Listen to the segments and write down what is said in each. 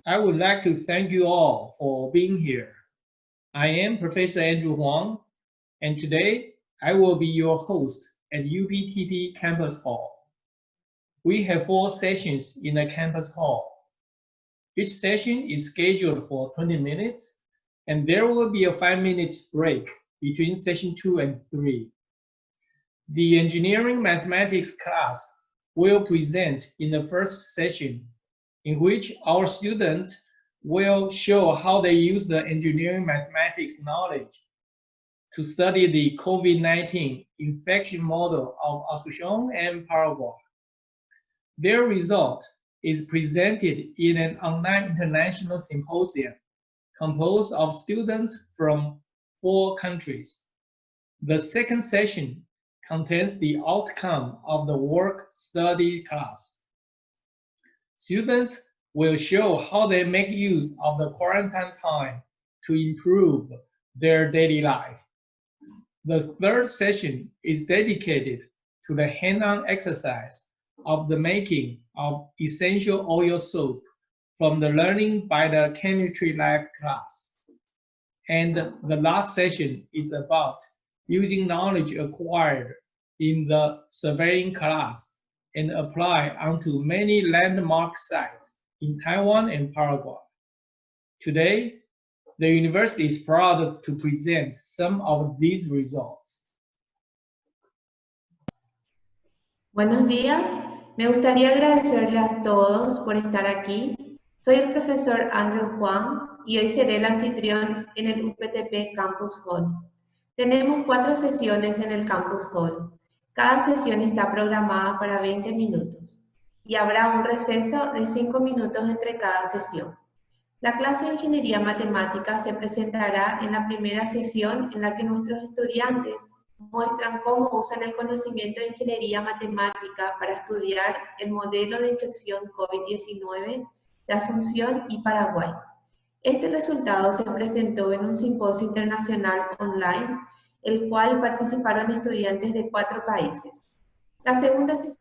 I would like to thank you all for being here. I am Professor Andrew Huang, and today I will be your host at UPTP Campus Hall. We have 4 sessions in the campus hall. Each session is scheduled for 20 minutes, and there will be a 5-minute break between session 2 and 3. The engineering mathematics class will present in the first session, in which our students will show how they use the engineering mathematics knowledge to study the COVID-19 infection model of Asunción and Paraguay. Their result is presented in an online international symposium composed of students from 4 countries. The second session contains the outcome of the work-study class. Students will show how they make use of the quarantine time to improve their daily life. The third session is dedicated to the hand-on exercise of the making of essential oil soap from the learning by the chemistry lab class. And the last session is about using knowledge acquired in the surveying class and apply onto many landmark sites in Taiwan and Paraguay. Today, the university is proud to present some of these results. Buenos días, me gustaría agradecerles a todos por estar aquí. Soy el profesor Andrew Huang y hoy seré el anfitrión en el UPTP Campus Hall. Tenemos 4 sesiones en el Campus Hall. Cada sesión está programada para 20 minutos y habrá un receso de 5 minutos entre cada sesión. La clase de Ingeniería Matemática se presentará en la primera sesión en la que nuestros estudiantes muestran cómo usan el conocimiento de Ingeniería Matemática para estudiar el modelo de infección COVID-19 de Asunción y Paraguay. Este resultado se presentó en un simposio internacional online, el cual participaron estudiantes de 4 países. La segunda sesión.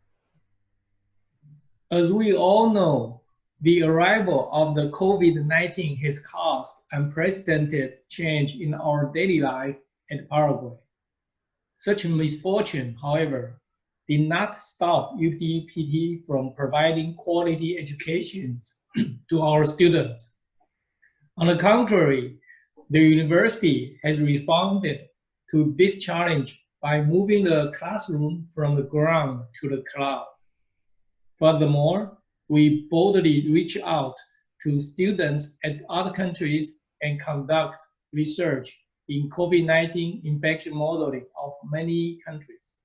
As we all know, the arrival of the COVID-19 has caused unprecedented change in our daily life at Paraguay. Such misfortune, however, did not stop UPTP from providing quality education to our students. On the contrary, the university has responded to this challenge by moving the classroom from the ground to the cloud. Furthermore, we boldly reach out to students at other countries and conduct research in COVID-19 infection modeling of many countries.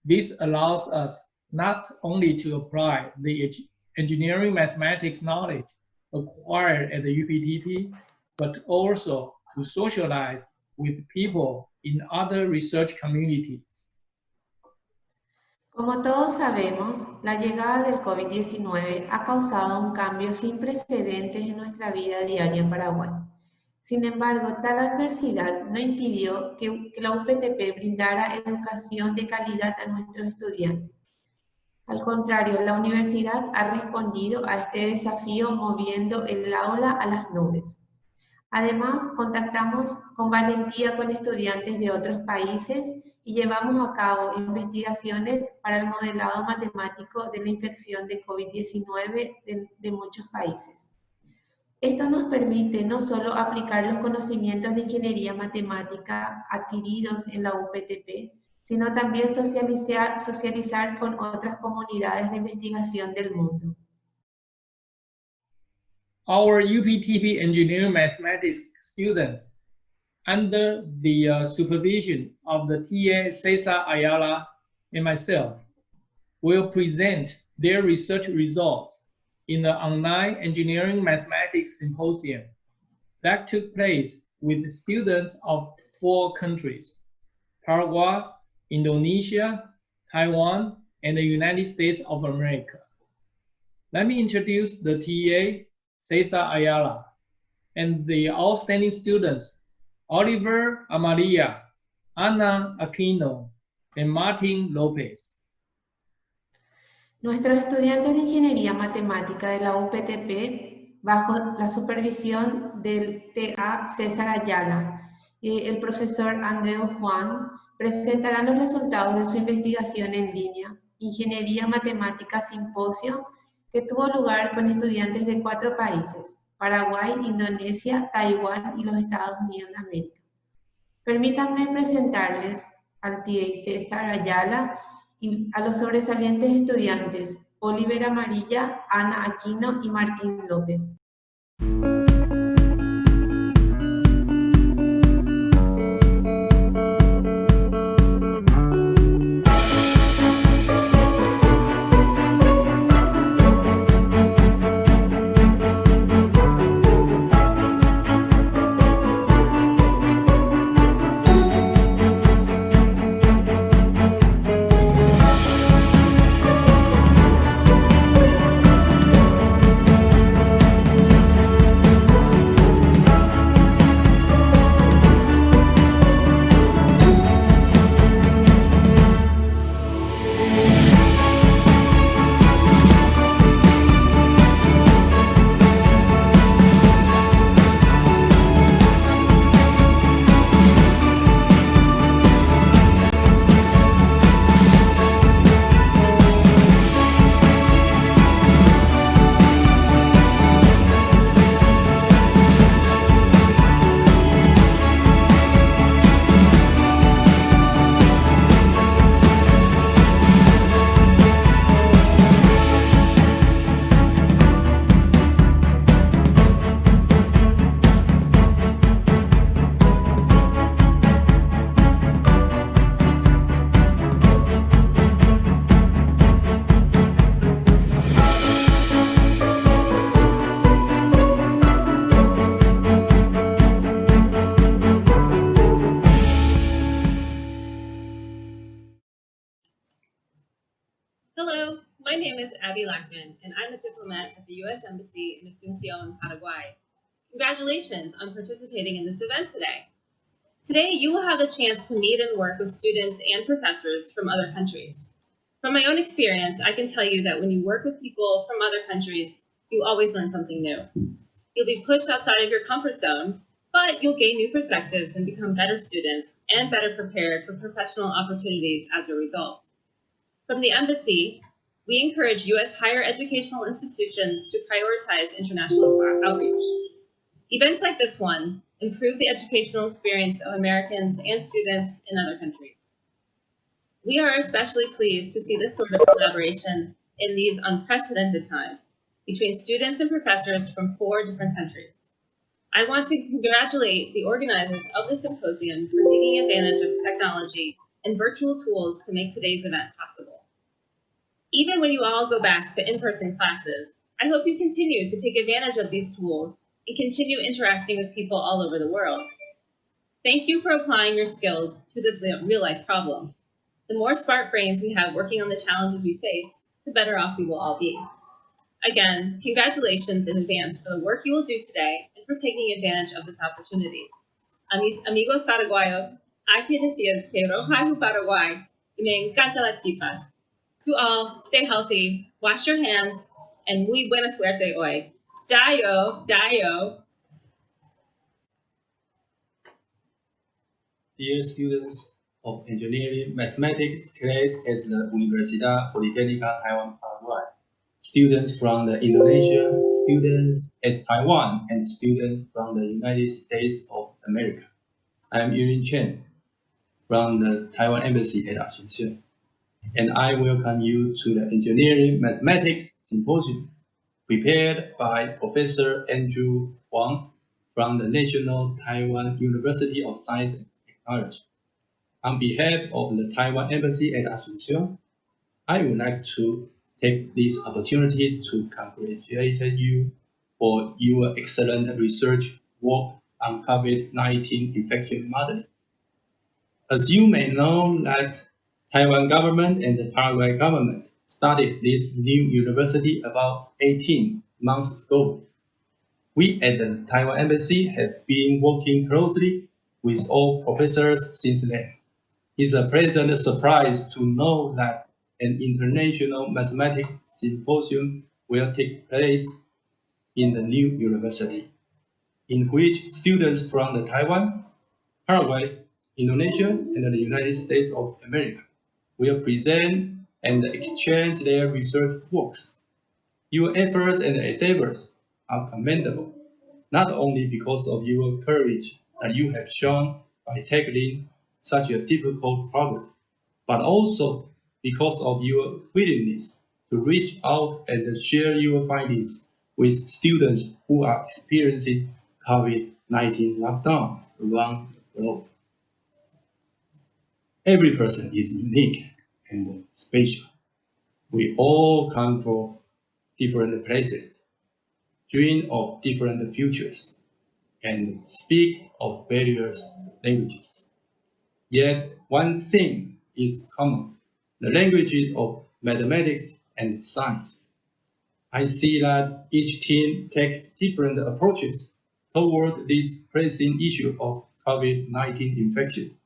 This allows us not only to apply the engineering mathematics knowledge acquired at the UPTP, but also to socialize with people in other research communities. Como todos sabemos, la llegada del COVID-19 ha causado un cambio sin precedentes en nuestra vida diaria en Paraguay. Sin embargo, tal adversidad no impidió que la UPTP brindara educación de calidad a nuestros estudiantes. Al contrario, la universidad ha respondido a este desafío moviendo el aula a las nubes. Además, contactamos con valentía con estudiantes de otros países y llevamos a cabo investigaciones para el modelado matemático de la infección de COVID-19 de muchos países. Esto nos permite no solo aplicar los conocimientos de ingeniería matemática adquiridos en la UPTP, sino también socializar con otras comunidades de investigación del mundo. Our UPTP engineering mathematics students, under the supervision of the TA Cesar Ayala and myself, will present their research results in the online engineering mathematics symposium that took place with students of 4 countries: Paraguay, Indonesia, Taiwan, and the United States of America. Let me introduce the TA, Cesar Ayala, and the outstanding students, Oliver Amalia, Ana Aquino, and Martin Lopez. Nuestros estudiantes de Ingeniería Matemática de la UPTP bajo la supervisión del TA César Ayala y el profesor Andreu Juan, presentarán los resultados de su investigación en línea, Ingeniería Matemática Simposio, que tuvo lugar con estudiantes de 4 países, Paraguay, Indonesia, Taiwán y los Estados Unidos de América. Permítanme presentarles al TA César Ayala y a los sobresalientes estudiantes Oliver Amarilla, Ana Aquino y Martín López. Hello, my name is Abby Lackman, and I'm a diplomat at the U.S. Embassy in Asunción, Paraguay. Congratulations on participating in this event today. Today, you will have the chance to meet and work with students and professors from other countries. From my own experience, I can tell you that when you work with people from other countries, you always learn something new. You'll be pushed outside of your comfort zone, but you'll gain new perspectives and become better students and better prepared for professional opportunities as a result. From the Embassy, we encourage U.S. higher educational institutions to prioritize international outreach. Events like this one improve the educational experience of Americans and students in other countries. We are especially pleased to see this sort of collaboration in these unprecedented times between students and professors from 4 different countries. I want to congratulate the organizers of the symposium for taking advantage of technology and virtual tools to make today's event possible. Even when you all go back to in-person classes, I hope you continue to take advantage of these tools and continue interacting with people all over the world. Thank you for applying your skills to this real-life problem. The more smart brains we have working on the challenges we face, the better off we will all be. Again, congratulations in advance for the work you will do today and for taking advantage of this opportunity. A mis amigos paraguayos, hay que decir que Roja Paraguay y me encanta la chipa. To all, stay healthy, wash your hands, and muy buena suerte hoy. Jayo, jayo. Dear students of Engineering Mathematics class at the Universidad Politécnica Taiwan, Paraguay, students from the Indonesia, students at Taiwan, and students from the United States of America. I am Yurin Chen from the Taiwan Embassy at Asunción, and I welcome you to the Engineering Mathematics Symposium prepared by Professor Andrew Huang from the National Taiwan University of Science and Technology. On behalf of the Taiwan Embassy at Asunción, I would like to take this opportunity to congratulate you for your excellent research work on COVID-19 infection modeling. As you may know, that Taiwan government and the Paraguay government started this new university about 18 months ago. We at the Taiwan Embassy have been working closely with all professors since then. It's a pleasant surprise to know that an international mathematics symposium will take place in the new university, in which students from the Taiwan, Paraguay, Indonesia, and the United States of America will present and exchange their research works. Your efforts and endeavors are commendable, not only because of your courage that you have shown by tackling such a difficult problem, but also because of your willingness to reach out and share your findings with students who are experiencing COVID-19 lockdown around the globe. Every person is unique and special. We all come from different places, dream of different futures, and speak of various languages. Yet one thing is common, the language of mathematics and science. I see that each team takes different approaches toward this pressing issue of COVID-19 infection.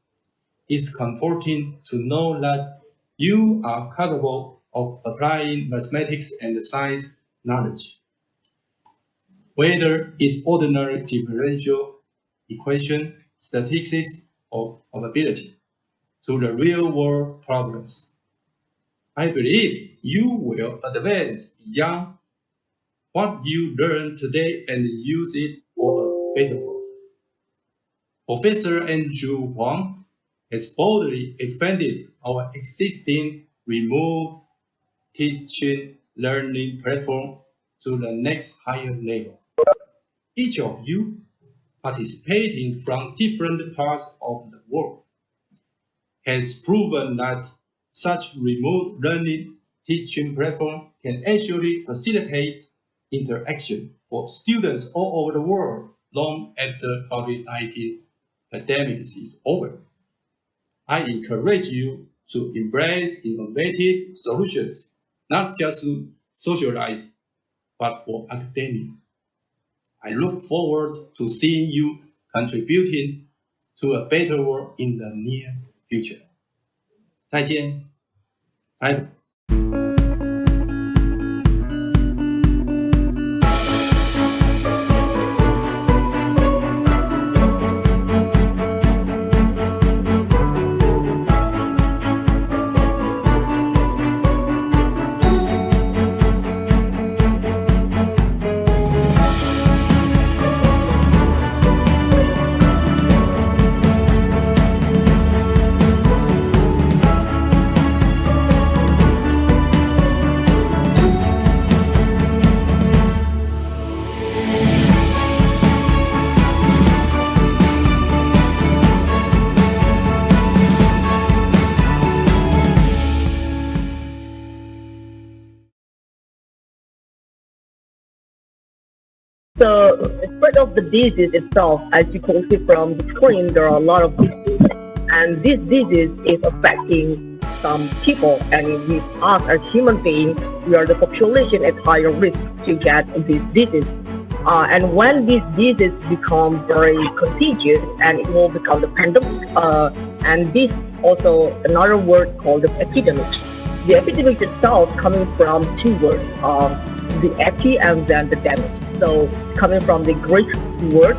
It's comforting to know that you are capable of applying mathematics and science knowledge. Whether it's ordinary differential equation, statistics, or probability, to the real-world problems. I believe you will advance beyond what you learned today and use it for a better world. Professor Andrew Huang has boldly expanded our existing remote teaching learning platform to the next higher level. Each of you, participating from different parts of the world, has proven that such remote learning teaching platform can actually facilitate interaction for students all over the world long after COVID-19 pandemic is over. I encourage you to embrace innovative solutions, not just to socialize, but for academia. I look forward to seeing you contributing to a better world in the near future. 再见。拜。The spread of the disease itself, as you can see from the screen, there are a lot of diseases, and this disease is affecting some people, and we, us as human beings, we are the population at higher risk to get this disease. And when this disease becomes very contagious, and it will become the pandemic, and this also another word called the epidemic. The epidemic itself coming from two words, the epi and then the demic. So coming from the Greek word,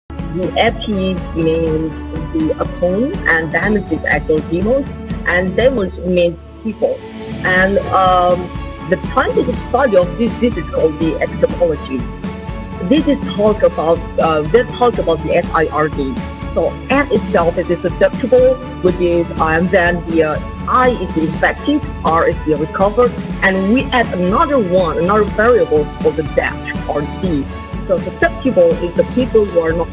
the epi means the upon, and demos is actually demons, and demos means people. And the scientific study of this is called the epidemiology. This is talk about the SIRD. So S itself is susceptible, which is and then the I is the infected, R is the recovered, and we add another variable for the death or D. So susceptible is the people who are not.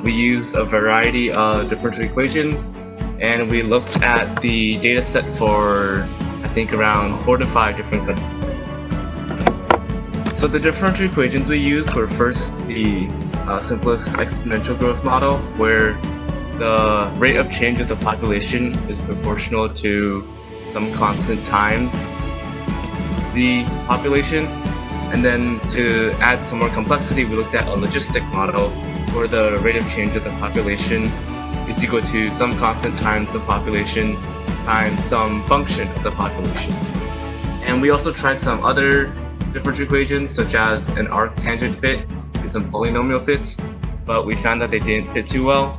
We used a variety of differential equations, and we looked at the data set for I think around 4 to 5 different countries. So the differential equations we used were first the simplest exponential growth model, where the rate of change of the population is proportional to some constant times the population. And then to add some more complexity, we looked at a logistic model where the rate of change of the population is equal to some constant times the population times some function of the population. And we also tried some other differential equations, such as an arctangent fit and some polynomial fits, but we found that they didn't fit too well.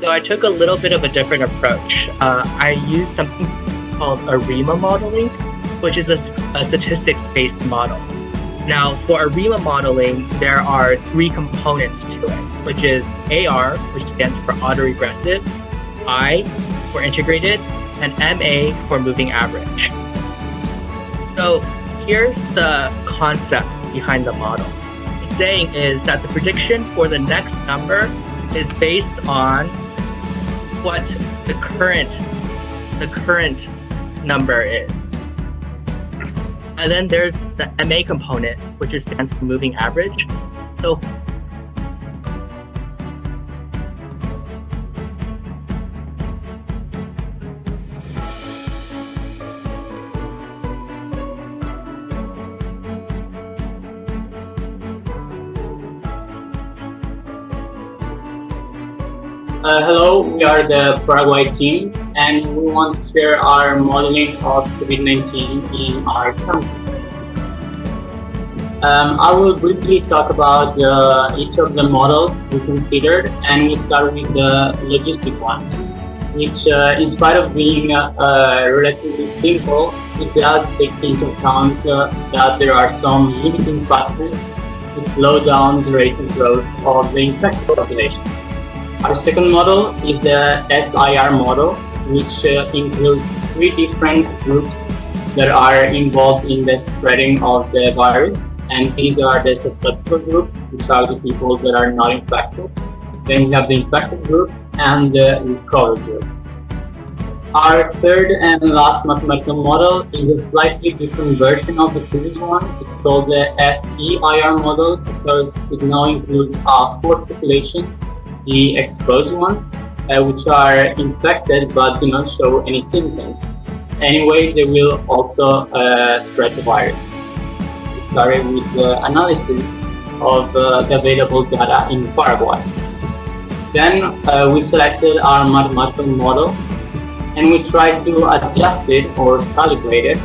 So I took a little bit of a different approach. I used something called ARIMA modeling, which is a statistics-based model. Now, for ARIMA modeling, there are 3 components to it, which is AR, which stands for autoregressive, I for integrated, and MA for moving average. So here's the concept behind the model. The saying is that the prediction for the next number is based on what the current number is. And then there's the MA component, which stands for moving average. So hello, we are the Paraguay team, and we want to share our modeling of COVID-19 in our country. I will briefly talk about each of the models we considered, and we'll start with the logistic one, which, in spite of being relatively simple, it does take into account that there are some limiting factors that slow down the rate of growth of the infected population. Our second model is the SIR model, which includes 3 different groups that are involved in the spreading of the virus. And these are the susceptible group, which are the people that are not infected. Then we have the infected group and the recovered group. Our third and last mathematical model is a slightly different version of the previous one. It's called the SEIR model because it now includes a 4th population, the exposed one, which are infected but do not show any symptoms. Anyway, they will also spread the virus. We started with the analysis of the available data in Paraguay. Then we selected our mathematical model and we tried to adjust it or calibrate it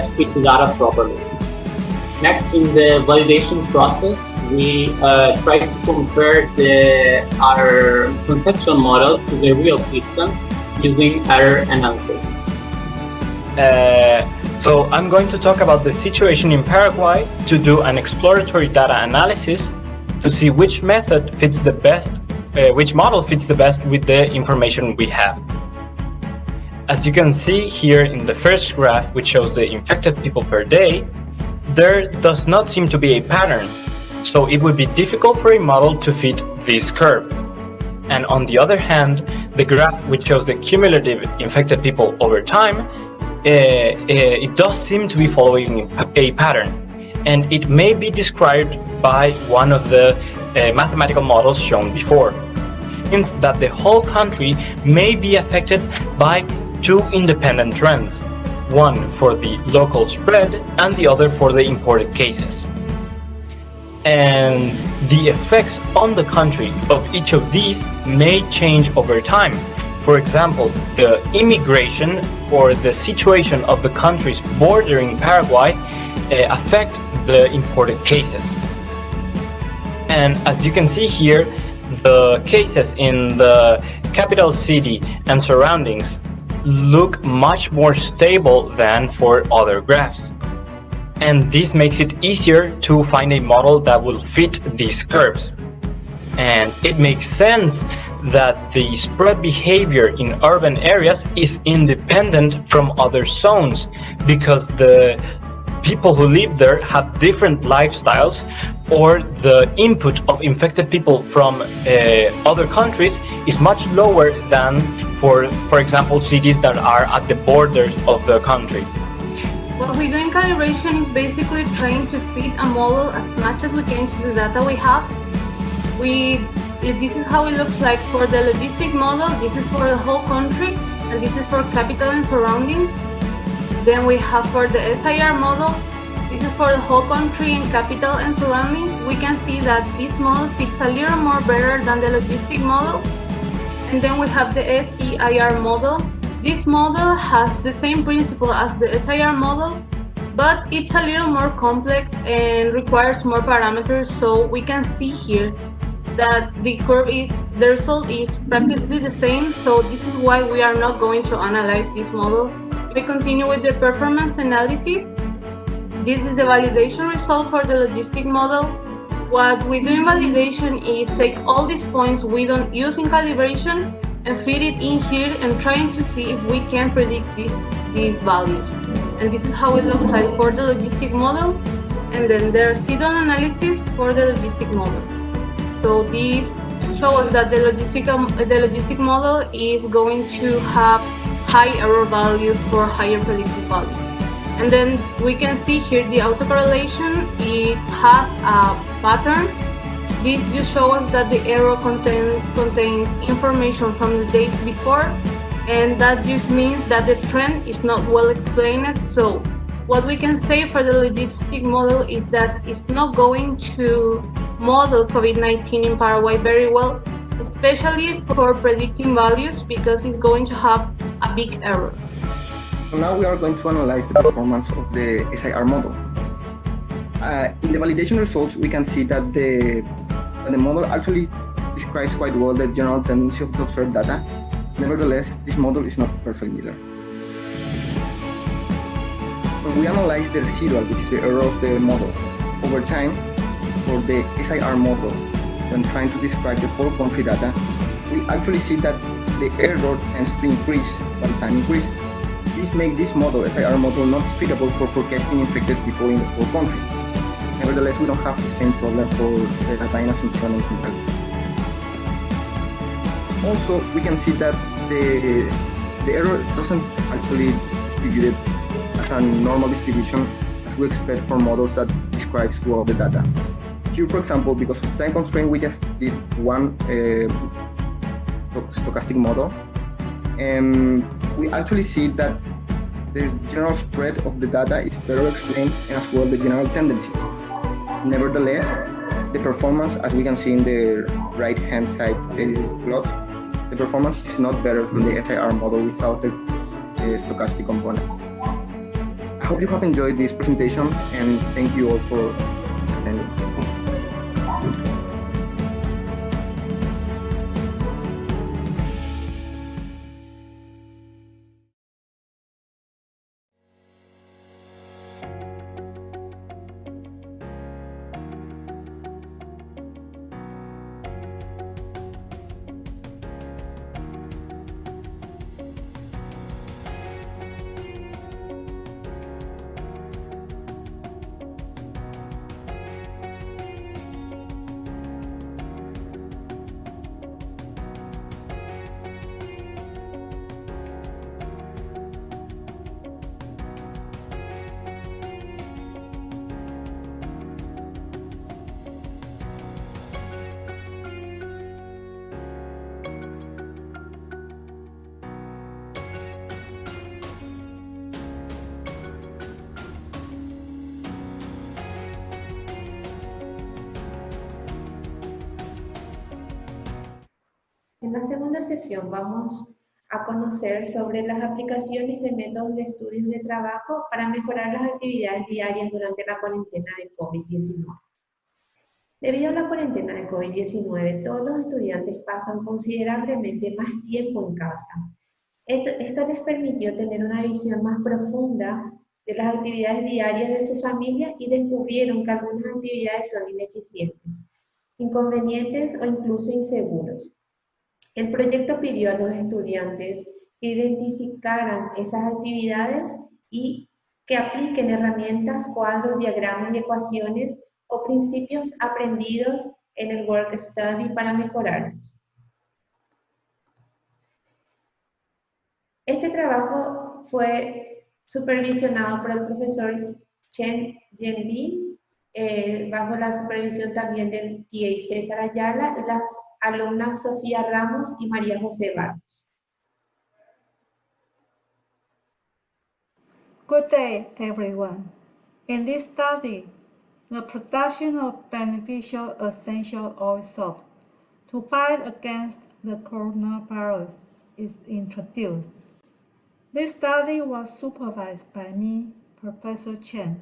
to fit the data properly. Next, in the validation process, we try to compare our conceptual model to the real system using error analysis. So I'm going to talk about the situation in Paraguay to do an exploratory data analysis to see which method fits the best, which model fits the best with the information we have. As you can see here in the first graph, which shows the infected people per day, there does not seem to be a pattern, so it would be difficult for a model to fit this curve. And on the other hand, the graph which shows the cumulative infected people over time, it does seem to be following a pattern, and it may be described by one of the mathematical models shown before. It means that the whole country may be affected by 2 independent trends. One for the local spread and the other for the imported cases. And the effects on the country of each of these may change over time. For example, the immigration or the situation of the countries bordering Paraguay affect the imported cases. And as you can see here, the cases in the capital city and surroundings look much more stable than for other graphs. And this makes it easier to find a model that will fit these curves. And it makes sense that the spread behavior in urban areas is independent from other zones, because the people who live there have different lifestyles, or the input of infected people from other countries is much lower than for example, cities that are at the borders of the country. What we do in calibration is basically trying to fit a model as much as we can to the data we have. This is how it looks like for the logistic model. This is for the whole country, and this is for capital and surroundings. Then we have for the SIR model, this is for the whole country and capital and surroundings. We can see that this model fits a little more better than the logistic model. And then we have the SEIR model. This model has the same principle as the SIR model, but it's a little more complex and requires more parameters. So we can see here that the result is practically the same. So this is why we are not going to analyze this model. We continue with the performance analysis. This is the validation result for the logistic model. What we do in validation is take all these points we don't use in calibration and feed it in here and trying to see if we can predict these values. And this is how it looks like for the logistic model. And then there's residual analysis for the logistic model. So these show us that the logistic model is going to have high error values for higher predictive values. And then we can see here the autocorrelation. It has a pattern. This just shows us that the error contains information from the days before, and that just means that the trend is not well explained. So what we can say for the logistic model is that it's not going to model COVID-19 in Paraguay very well, especially for predicting values, because it's going to have a big error. So now we are going to analyze the performance of the SIR model. In the validation results, we can see that the model actually describes quite well the general tendency of the observed data. Nevertheless, this model is not perfect either. When we analyze the residual, which is the error of the model, over time, for the SIR model, when trying to describe the whole country data, we actually see that the error tends to increase while time increases. This makes this model, SIR model, not suitable for forecasting infected people in the whole country. Nevertheless, we don't have the same problem for the data in Asunción and Central. Also, we can see that the error doesn't actually distribute it as a normal distribution as we expect for models that describes well the data. Here, for example, because of time constraint, we just did one stochastic model, and we actually see that the general spread of the data is better explained, and as well the general tendency. Nevertheless, the performance, as we can see in the right-hand side plot, the performance is not better than the SIR model without the stochastic component. I hope you have enjoyed this presentation, and thank you all for attending. En la segunda sesión vamos a conocer sobre las aplicaciones de métodos de estudios de trabajo para mejorar las actividades diarias durante la cuarentena de COVID-19. Debido a la cuarentena de COVID-19, todos los estudiantes pasan considerablemente más tiempo en casa. Esto les permitió tener una visión más profunda de las actividades diarias de su familia y descubrieron que algunas actividades son ineficientes, inconvenientes o incluso inseguros. El proyecto pidió a los estudiantes que identificaran esas actividades y que apliquen herramientas, cuadros, diagramas y ecuaciones o principios aprendidos en el work study para mejorarlos. Este trabajo fue supervisionado por el profesor Chen Yenlin, bajo la supervisión también del TA César Ayala, y las alumnas Sofía Ramos y María José Barros. Good day, everyone. In this study, the production of beneficial essential oil soap to fight against the coronavirus is introduced. This study was supervised by me, Professor Chen,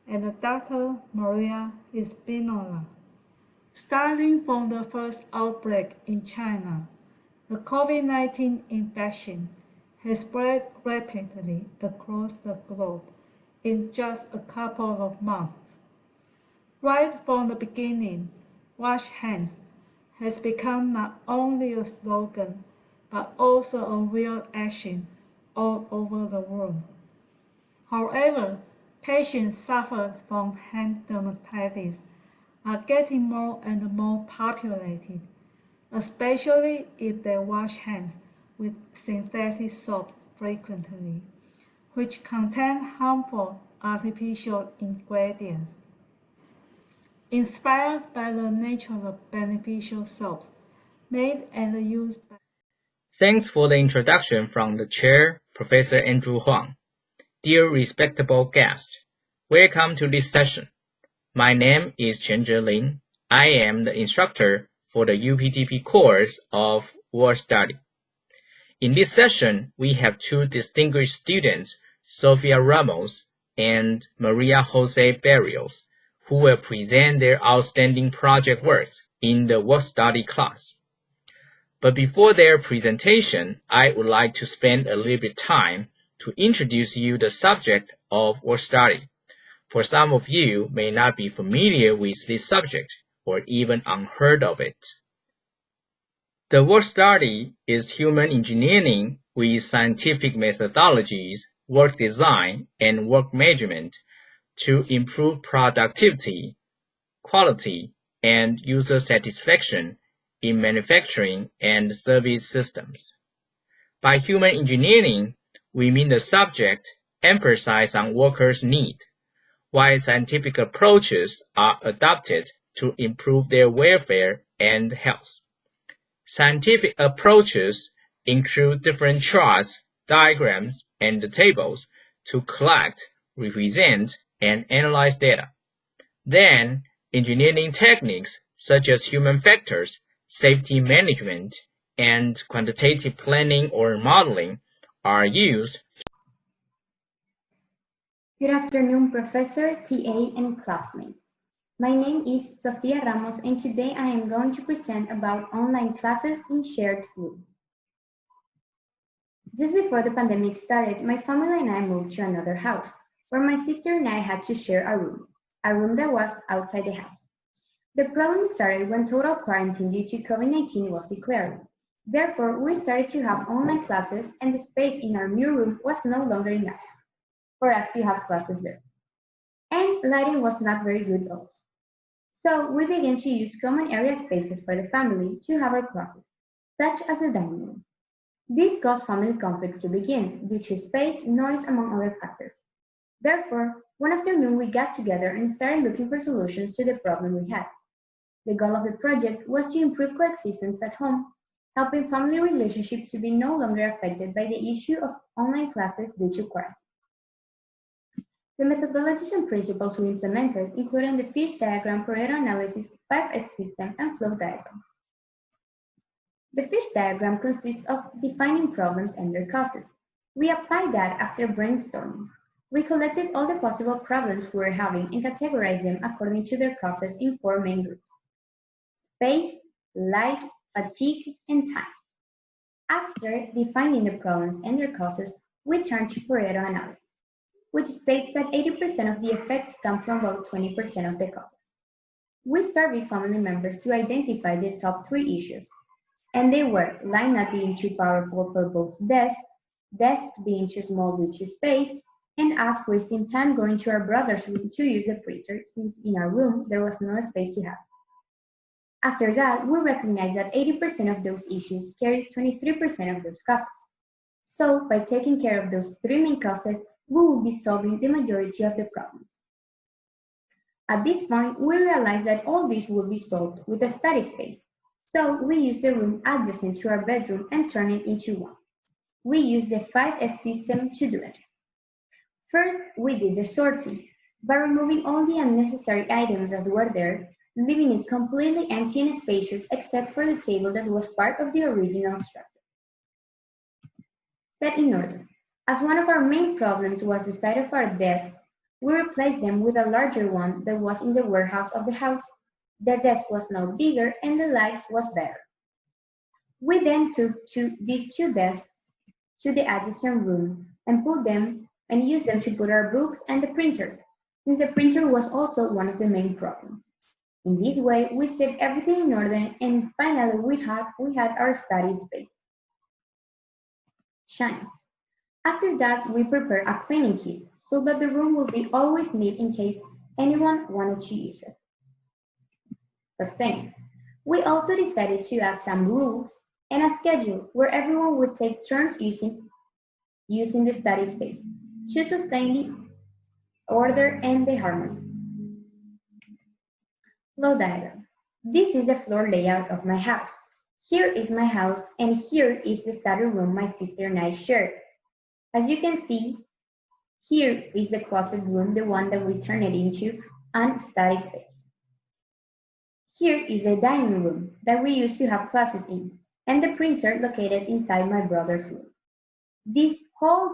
and Dr. Maria Espinola. Starting from the first outbreak in China, the COVID-19 infection has spread rapidly across the globe in just a couple of months. Right from the beginning, wash hands has become not only a slogan, but also a real action all over the world. However, patients suffered from hand dermatitis are getting more and more populated, especially if they wash hands with synthetic soaps frequently, which contain harmful artificial ingredients. Inspired by the nature of beneficial soaps made and used by... Thanks for the introduction from the chair, Professor Andrew Huang. Dear respectable guests, welcome to this session. My name is Chen-Zhe Lin. I am the instructor for the UPTP course of World Study. In this session, we have two distinguished students, Sofia Ramos and Maria Jose Barrios, who will present their outstanding project works in the World Study class. But before their presentation, I would like to spend a little bit time to introduce you the subject of World Study. For some of you may not be familiar with this subject or even unheard of it. The work study is human engineering with scientific methodologies, work design, and work measurement to improve productivity, quality, and user satisfaction in manufacturing and service systems. By human engineering, we mean the subject emphasizes on workers' need, while scientific approaches are adopted to improve their welfare and health. Scientific approaches include different charts, diagrams, and tables to collect, represent, and analyze data. Then, engineering techniques such as human factors, safety management, and quantitative planning or modeling are used. Good afternoon, Professor, TA, and classmates. My name is Sofia Ramos, and today I am going to present about online classes in shared room. Just before the pandemic started, my family and I moved to another house, where my sister and I had to share a room that was outside the house. The problem started when total quarantine due to COVID-19 was declared. Therefore, we started to have online classes, and the space in our new room was no longer enough for us to have classes there. And lighting was not very good also. So we began to use common area spaces for the family to have our classes, such as the dining room. This caused family conflicts to begin due to space, noise, among other factors. Therefore, one afternoon we got together and started looking for solutions to the problem we had. The goal of the project was to improve coexistence at home, helping family relationships to be no longer affected by the issue of online classes due to quarantine. The methodologies and principles we implemented included the fish diagram, Pareto analysis, 5S system, and flow diagram. The fish diagram consists of defining problems and their causes. We applied that after brainstorming. We collected all the possible problems we were having and categorized them according to their causes in 4 main groups: space, light, fatigue, and time. After defining the problems and their causes, we turned to Pareto analysis, which states that 80% of the effects come from about 20% of the causes. We surveyed family members to identify the top 3 issues. And they were light not being too powerful for both desks, desks being too small due to space, and us wasting time going to our brother's room to use a printer since in our room there was no space to have. After that, we recognized that 80% of those issues carried 23% of those causes. So, by taking care of those three main causes, we will be solving the majority of the problems. At this point, we realized that all these will be solved with a study space. So, we used the room adjacent to our bedroom and turned it into one. We used the 5S system to do it. First, we did the sorting by removing all the unnecessary items that were there, leaving it completely empty and spacious except for the table that was part of the original structure. Set in order. As one of our main problems was the size of our desks, we replaced them with a larger one that was in the warehouse of the house. The desk was now bigger and the light was better. We then took these two desks to the adjacent room and put them and used them to put our books and the printer, since the printer was also one of the main problems. In this way, we set everything in order and finally we had our study space. Shine. After that, we prepared a cleaning kit so that the room will be always neat in case anyone wanted to use it. Sustain. We also decided to add some rules and a schedule where everyone would take turns using the study space to sustain the order and the harmony. Flow diagram. This is the floor layout of my house. Here is my house and here is the study room my sister and I shared. As you can see, here is the closet room, the one that we turned it into, and study space. Here is the dining room that we used to have classes in, and the printer located inside my brother's room. This whole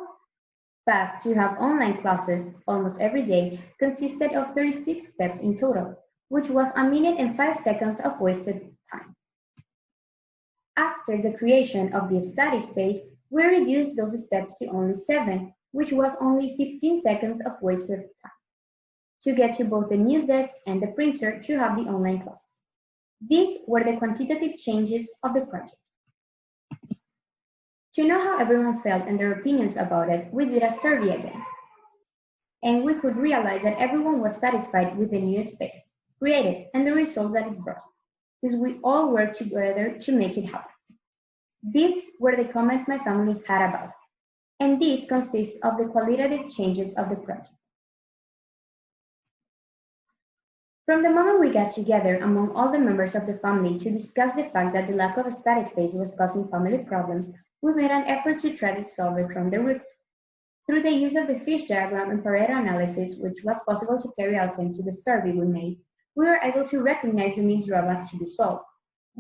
path to have online classes almost every day consisted of 36 steps in total, which was 1 minute and 5 seconds of wasted time. After the creation of the study space, we reduced those steps to only 7, which was only 15 seconds of wasted time, to get to both the new desk and the printer to have the online classes. These were the quantitative changes of the project. To know how everyone felt and their opinions about it, we did a survey again. And we could realize that everyone was satisfied with the new space created and the results that it brought, since we all worked together to make it happen. These were the comments my family had about it, and this consists of the qualitative changes of the project. From the moment we got together among all the members of the family to discuss the fact that the lack of a study space was causing family problems, we made an effort to try to solve it from the roots. Through the use of the fish diagram and Pareto analysis, which was possible to carry out thanks to the survey we made, we were able to recognize the main drawbacks to be solved.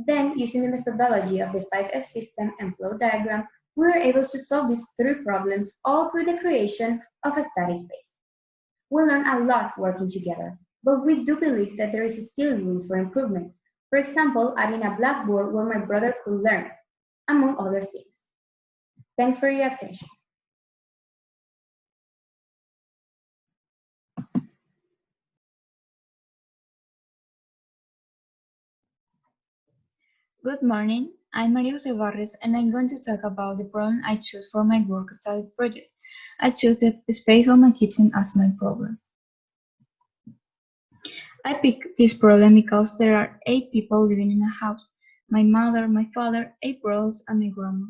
Then, using the methodology of the 5S system and flow diagram, we were able to solve these 3 problems all through the creation of a study space. We learned a lot working together, but we do believe that there is still room for improvement. For example, adding a blackboard where my brother could learn, among other things. Thanks for your attention. Good morning, I'm Maria Jose Barrios and I'm going to talk about the problem I chose for my work study project. I chose the space of my kitchen as my problem. I picked this problem because there are 8 people living in a house, my mother, my father, 8 brothers and my grandma.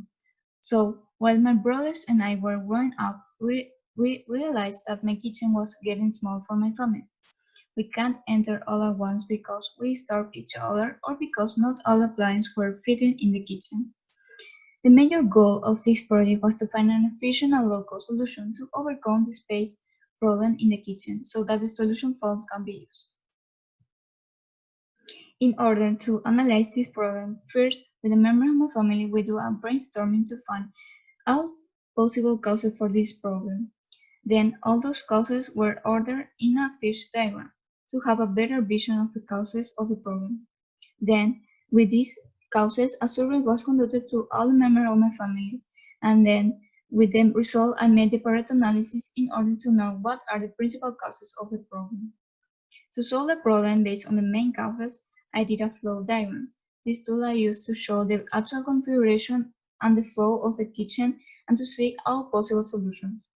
So, while my brothers and I were growing up, we realized that my kitchen was getting small for my family. We can't enter all at once because we starve each other or because not all appliances were fitting in the kitchen. The major goal of this project was to find an efficient and local solution to overcome the space problem in the kitchen so that the solution found can be used. In order to analyze this problem, first, with a member of my family, we do a brainstorming to find all possible causes for this problem. Then, all those causes were ordered in a fish diagram to have a better vision of the causes of the problem. Then, with these causes, a survey was conducted to all members of my family, and then, with the result, I made the Pareto analysis in order to know what are the principal causes of the problem. To solve the problem based on the main causes, I did a flow diagram, This tool I use to show the actual configuration and the flow of the kitchen and to see all possible solutions,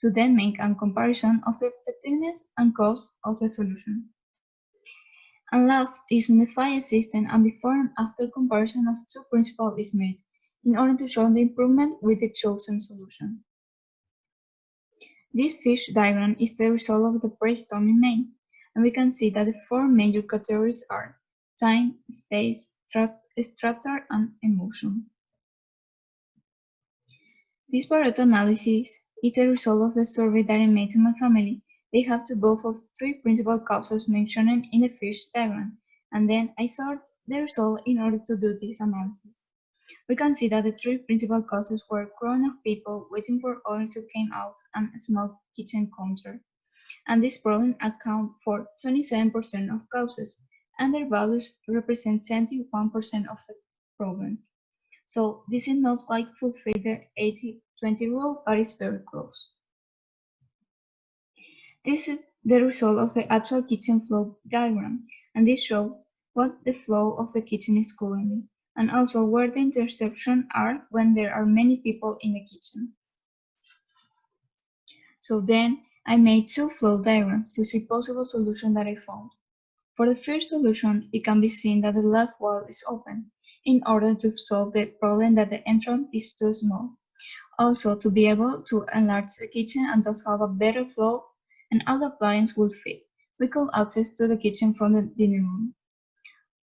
to then make a comparison of the effectiveness and cost of the solution. And last, using the file system and before and after comparison of two principles is made in order to show the improvement with the chosen solution. This fish diagram is the result of the brainstorming made, and we can see that the four major categories are time, space, structure, and emotion. This Pareto analysis is the result of the survey that I made to my family. They have to vote for three principal causes mentioned in the fish diagram, and then I sort the result in order to do this analysis. We can see that the three principal causes were crowd of people waiting for others to come out and a small kitchen counter, and this problem accounts for 27% of causes, and their values represent 71% of the problems. So this is not quite fulfill the 80-20 rule, but it's very close. This is the result of the actual kitchen flow diagram, and this shows what the flow of the kitchen is currently, and also where the intersections are when there are many people in the kitchen. So then I made two flow diagrams to see possible solutions that I found. For the first solution, it can be seen that the left wall is open in order to solve the problem that the entrance is too small. Also, to be able to enlarge the kitchen and thus have a better flow and all the appliances will fit, we could access to the kitchen from the dining room.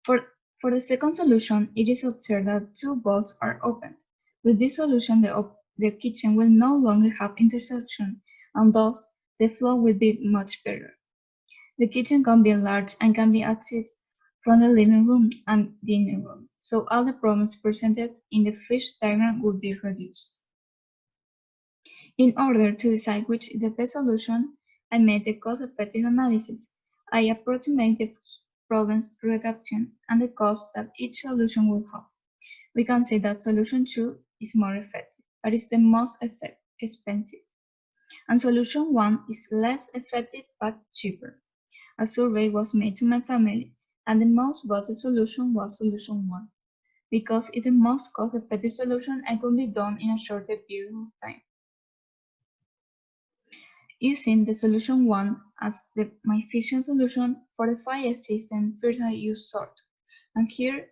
For the second solution, it is observed that two vaults are open. With this solution, the kitchen will no longer have intersection, and thus the flow will be much better. The kitchen can be enlarged and can be accessed from the living room and dining room, so all the problems presented in the fish diagram will be reduced. In order to decide which is the best solution, I made the cost-effective analysis. I approximated problems reduction and the cost that each solution will have. We can say that solution 2 is more effective, but it's the most expensive. And solution 1 is less effective but cheaper. A survey was made to my family, and the most voted solution was solution 1, because it's the most cost-effective solution and could be done in a shorter period of time. Using the solution 1 as my efficient solution for the fire system, first I use sort. And here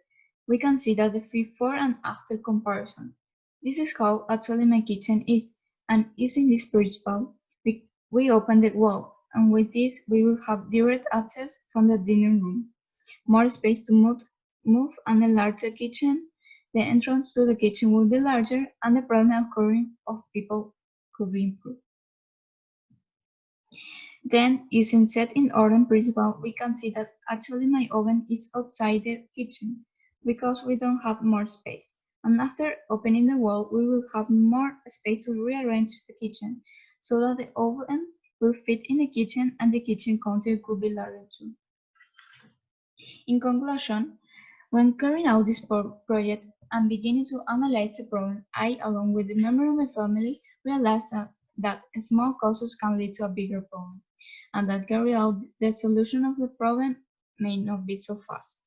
we can see that the before and after comparison. This is how actually my kitchen is, and using this principle, we open the wall, and with this we will have direct access from the dining room, more space to move and enlarge the kitchen. The entrance to the kitchen will be larger, and the problem occurring of people could be improved. Then, using set in order principle, we can see that actually my oven is outside the kitchen because we don't have more space. And after opening the wall, we will have more space to rearrange the kitchen so that the oven will fit in the kitchen and the kitchen counter could be larger too. In conclusion, when carrying out this project and beginning to analyze the problem, I, along with the member of my family, realized that small causes can lead to a bigger problem, and that carry out the solution of the problem may not be so fast.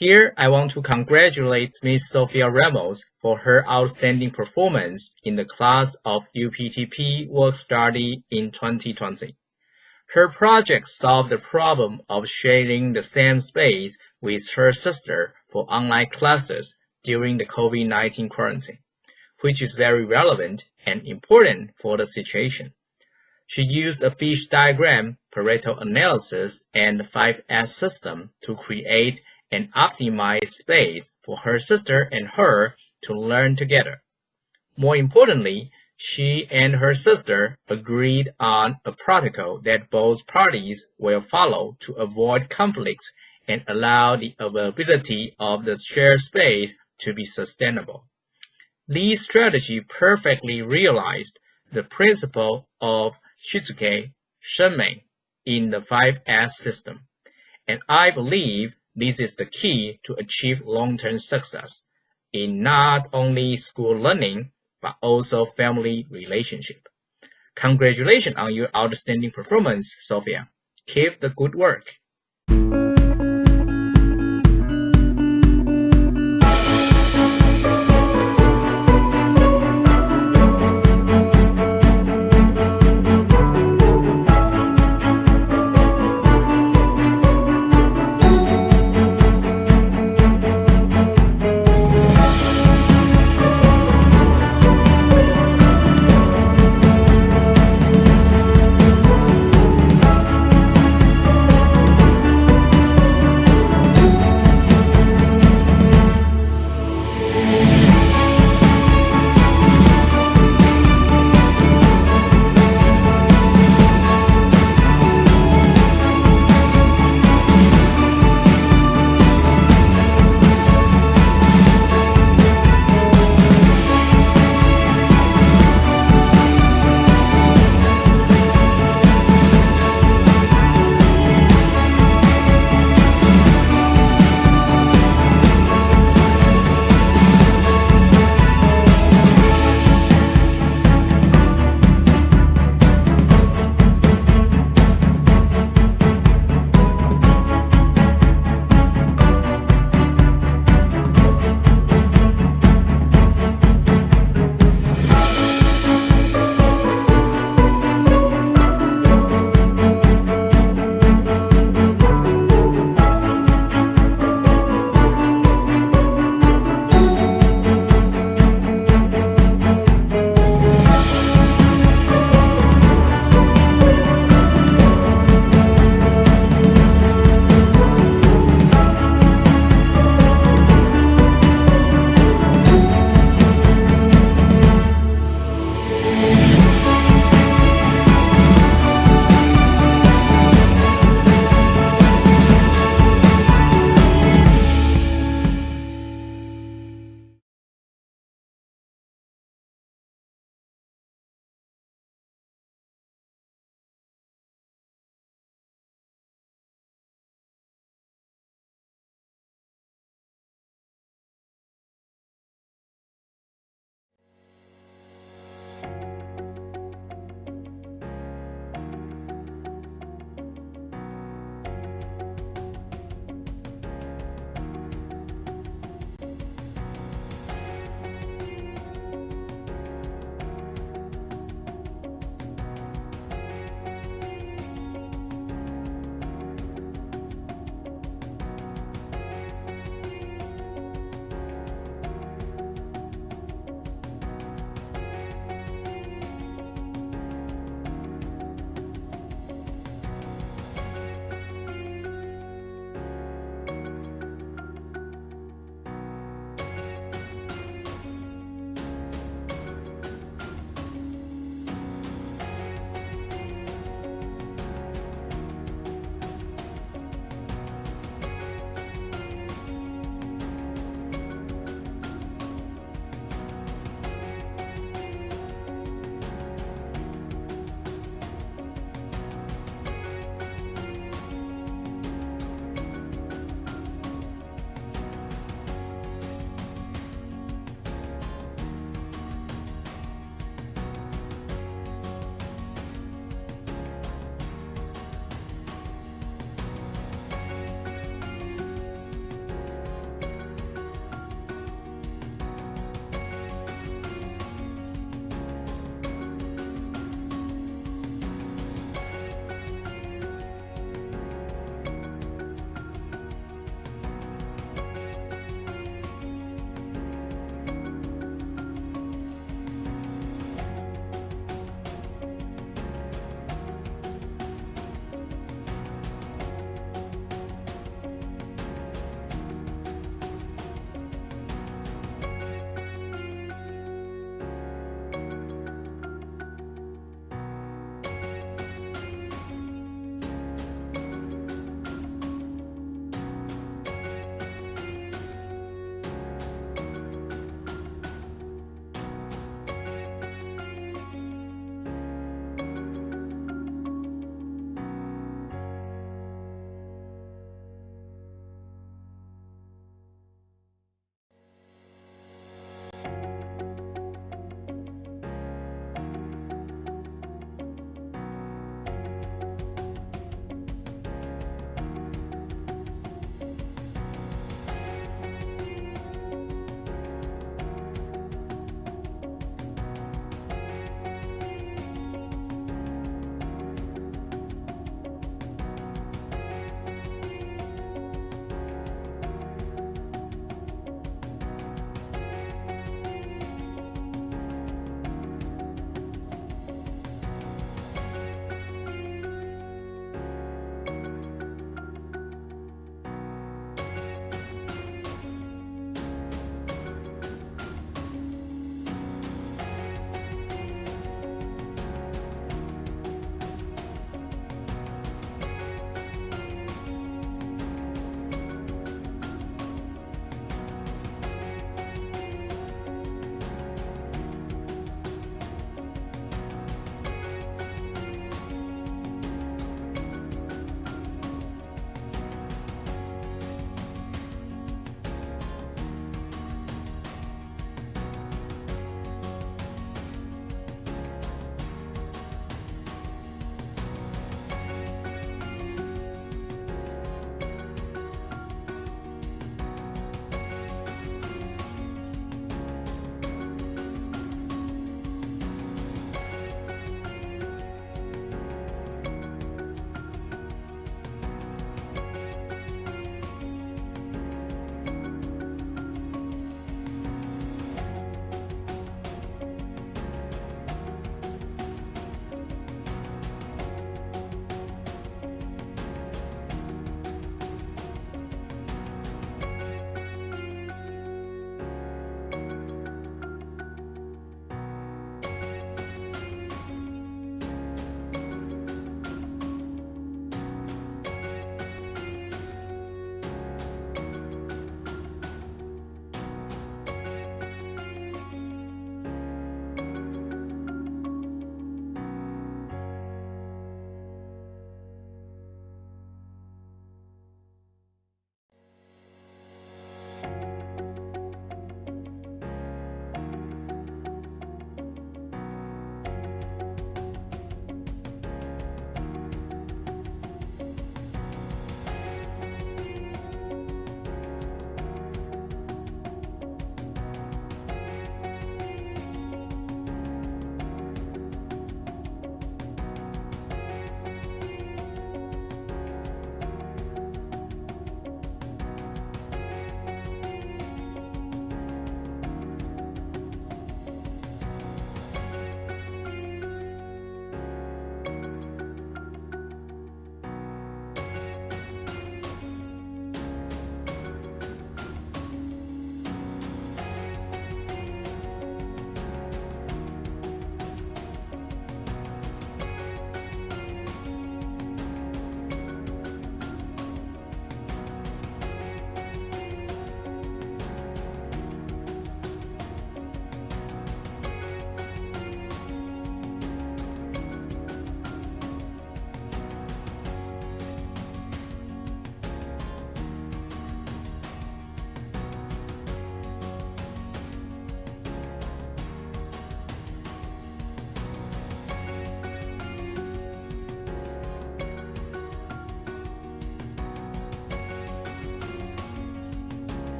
Here, I want to congratulate Ms. Sophia Ramos for her outstanding performance in the class of UPTP work study in 2020. Her project solved the problem of sharing the same space with her sister for online classes during the COVID-19 quarantine, which is very relevant and important for the situation. She used a fish diagram, Pareto analysis, and the 5S system to create an optimized space for her sister and her to learn together. More importantly, she and her sister agreed on a protocol that both parties will follow to avoid conflicts and allow the availability of the shared space to be sustainable. This strategy perfectly realized the principle of Shizuke Shenmei in the 5S system, and I believe this is the key to achieve long-term success in not only school learning, but also family relationship. Congratulations on your outstanding performance, Sophia. Keep the good work.